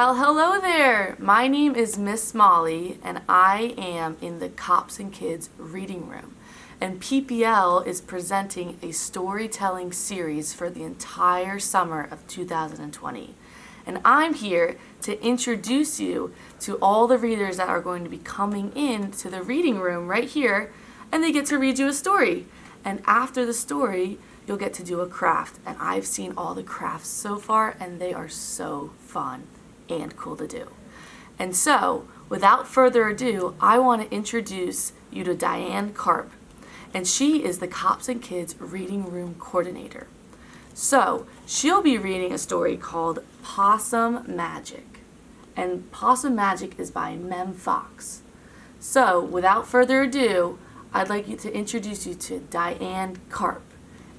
Well, hello there. My name is Miss Molly, and I am in the Cops and Kids reading room. And PPL is presenting a storytelling series for the entire summer of 2020. And I'm here to introduce you to all the readers that are going to be coming in to the reading room right here, and they get to read you a story. And after the story, you'll get to do a craft. And I've seen all the crafts so far, and they are so fun and cool to do. And so, without further ado, I want to introduce you to Diane Karp. And she is the Cops and Kids Reading Room Coordinator. So, she'll be reading a story called Possum Magic. And Possum Magic is by Mem Fox. So, without further ado, I'd like you to introduce you to Diane Karp.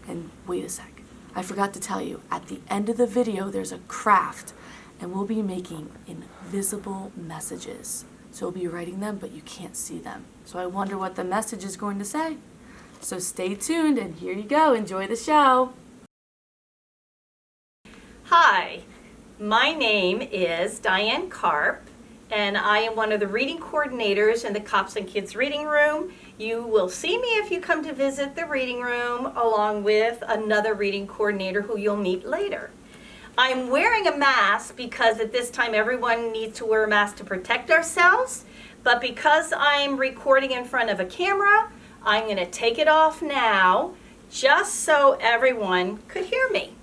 And wait a sec, I forgot to tell you, at the end of the video there's a craft, and we'll be making invisible messages. So we'll be writing them, but you can't see them. So I wonder what the message is going to say. So stay tuned, and here you go. Enjoy the show. Hi, my name is Diane Karp, and I am one of the reading coordinators in the Cops and Kids Reading Room. You will see me if you come to visit the reading room, along with another reading coordinator who you'll meet later. I'm wearing a mask because at this time everyone needs to wear a mask to protect ourselves, but because I'm recording in front of a camera, I'm going to take it off now just so everyone could hear me.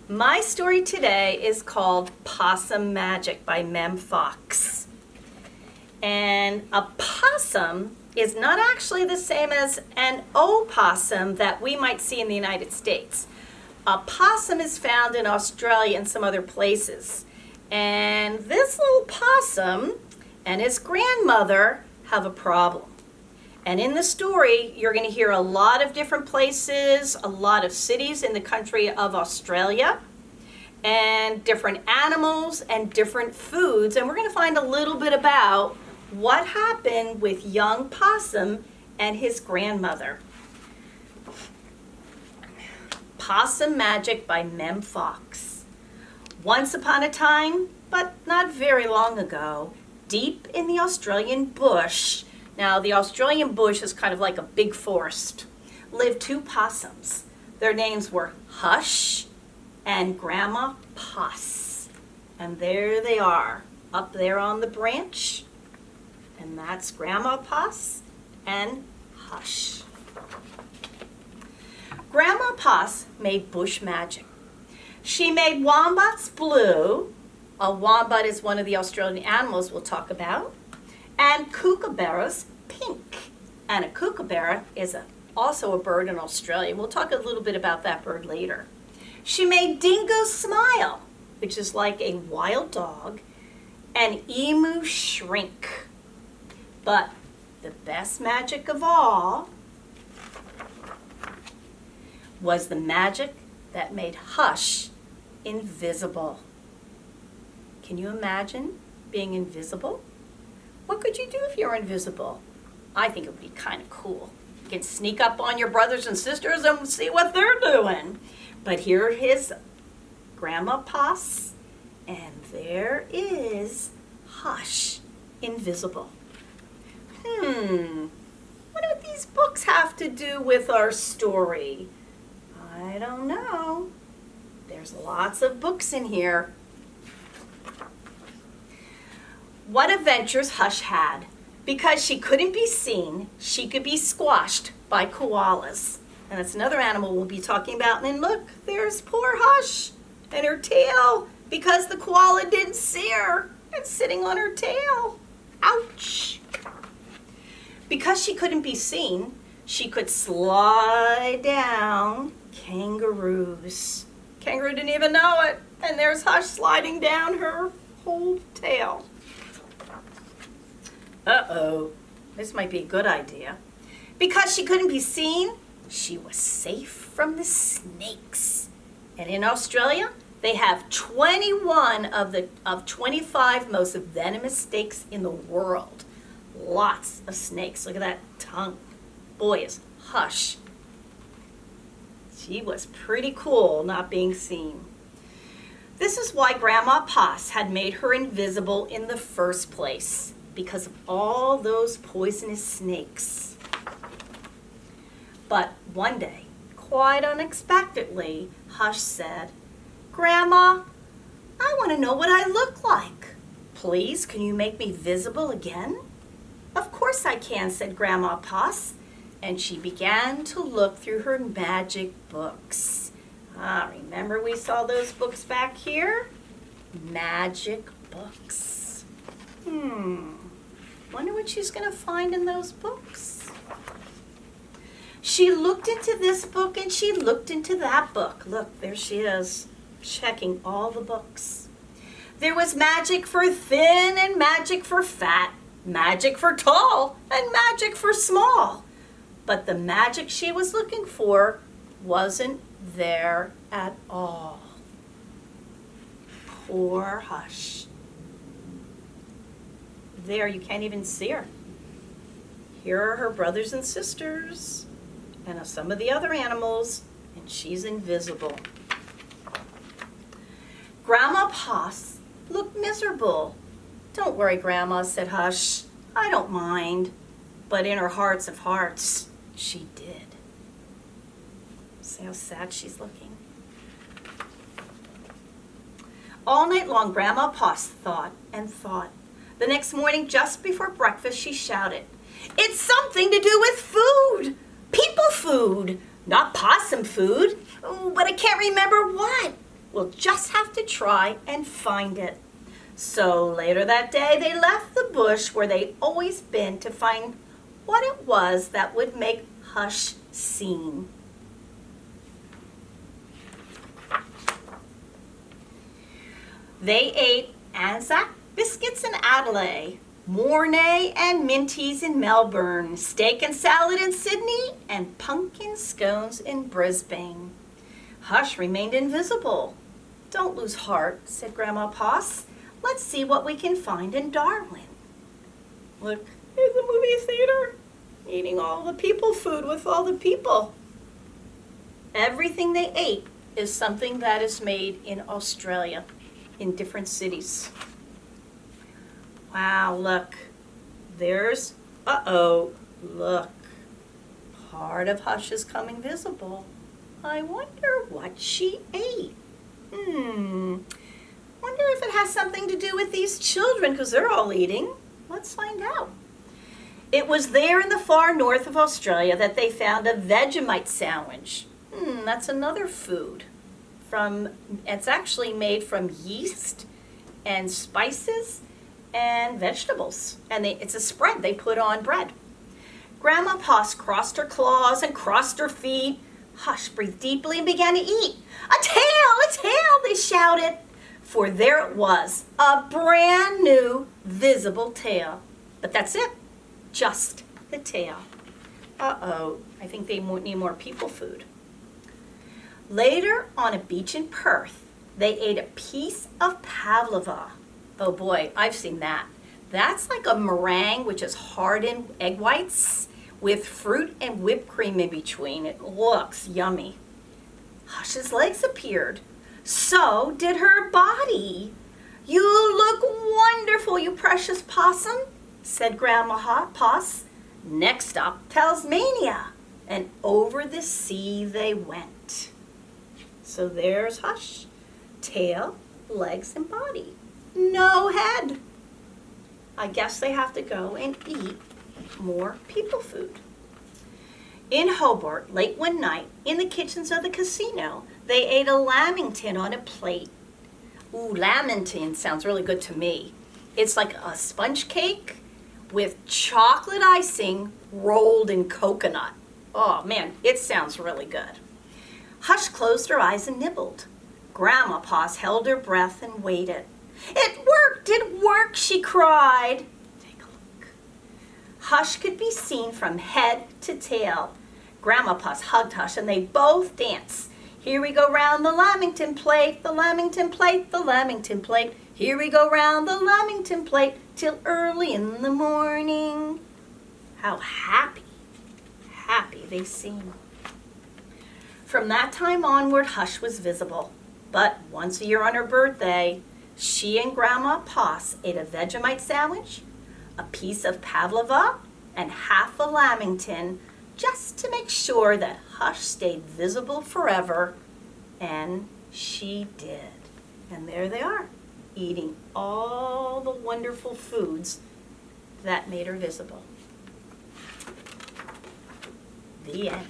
My story today is called Possum Magic by Mem Fox. And a possum is not actually the same as an opossum that we might see in the United States. A possum is found in Australia and some other places. And this little possum and his grandmother have a problem. And in the story, you're going to hear a lot of different places, a lot of cities in the country of Australia, and different animals and different foods. And we're going to find a little bit about what happened with young Possum and his grandmother. Possum Magic by Mem Fox. Once upon a time, but not very long ago, deep in the Australian bush, now the Australian bush is kind of like a big forest, lived two possums. Their names were Hush and Grandma Poss. And there they are, up there on the branch. And that's Grandma Poss and Hush. Grandma Poss made bush magic. She made wombats blue. A wombat is one of the Australian animals we'll talk about. And kookaburras pink. And a kookaburra is also a bird in Australia. We'll talk a little bit about that bird later. She made dingo smile, which is like a wild dog, and emu shrink. But the best magic of all was the magic that made Hush invisible. Can you imagine being invisible? What could you do if you're invisible? I think it would be kind of cool. You can sneak up on your brothers and sisters and see what they're doing. But here is Grandma Poss, and there is Hush, invisible. What do these books have to do with our story? I don't know. There's lots of books in here. What adventures Hush had. Because she couldn't be seen, she could be squashed by koalas. And that's another animal we'll be talking about. And look, there's poor Hush and her tail, because the koala didn't see her. It's sitting on her tail. Ouch. Because she couldn't be seen, she could slide down kangaroos. Kangaroo didn't even know it. And there's Hush sliding down her whole tail. Uh-oh, this might be a good idea. Because she couldn't be seen, she was safe from the snakes. And in Australia, they have 21 of 25 most venomous snakes in the world. Lots of snakes. Look at that tongue. Boy, is Hush. She was pretty cool not being seen. This is why Grandma Poss had made her invisible in the first place, because of all those poisonous snakes. But one day, quite unexpectedly, Hush said, "Grandma, I want to know what I look like. Please, can you make me visible again?" "Of course I can," said Grandma Poss, and she began to look through her magic books. Remember we saw those books back here? Magic books. Wonder what she's going to find in those books. She looked into this book and she looked into that book. Look, there she is, checking all the books. There was magic for thin and magic for fat, magic for tall and magic for small. But the magic she was looking for wasn't there at all. Poor Hush. There, you can't even see her. Here are her brothers and sisters and some of the other animals, and she's invisible. Grandma Poss looked miserable. "Don't worry, Grandma," said Hush. "I don't mind." But in her hearts of hearts, she did. See how sad she's looking? All night long, Grandma Poss thought and thought. The next morning, just before breakfast, she shouted, "It's something to do with food! People food! Not possum food! Oh, but I can't remember what! We'll just have to try and find it." So later that day, they left the bush where they'd always been to find what it was that would make Hush sing. They ate Anzac biscuits in Adelaide, Mornay and Minties in Melbourne, steak and salad in Sydney, and pumpkin scones in Brisbane. Hush remained invisible. "Don't lose heart," said Grandma Poss. "Let's see what we can find in Darwin." Look, here's the movie theater, eating all the people food with all the people. Everything they ate is something that is made in Australia, in different cities. Wow, look, there's, look, part of Hush is coming visible. I wonder what she ate. Wonder if it has something to do with these children, because they're all eating. Let's find out. It was there in the far north of Australia that they found a Vegemite sandwich. That's another food. It's actually made from yeast and spices and vegetables. And it's a spread they put on bread. Grandma Poss crossed her claws and crossed her feet. Hush breathed deeply and began to eat. "A tail, a tail," they shouted. For there it was, a brand new visible tail. But that's it, just the tail. I think they need more people food. Later, on a beach in Perth, they ate a piece of pavlova. Oh boy, I've seen that. That's like a meringue, which is hardened egg whites with fruit and whipped cream in between. It looks yummy. Hush's legs appeared. So did her body. "You look wonderful, you precious possum," said Grandma Poss. "Next up, Tasmania." And over the sea they went. So there's Hush, tail, legs, and body. No head. I guess they have to go and eat more people food. In Hobart, late one night, in the kitchens of the casino, they ate a lamington on a plate. Ooh, lamington sounds really good to me. It's like a sponge cake with chocolate icing rolled in coconut. Oh man, it sounds really good. Hush closed her eyes and nibbled. Grandma Poss held her breath and waited. "It worked, it worked," she cried. Take a look. Hush could be seen from head to tail. Grandma Poss hugged Hush and they both danced. "Here we go round the lamington plate, the lamington plate, the lamington plate. Here we go round the lamington plate till early in the morning." How happy they seemed. From that time onward, Hush was visible. But once a year on her birthday, she and Grandma Poss ate a Vegemite sandwich, a piece of pavlova, and half a lamington, just to make sure that Hush stayed visible forever. And she did. And there they are, eating all the wonderful foods that made her visible. The end.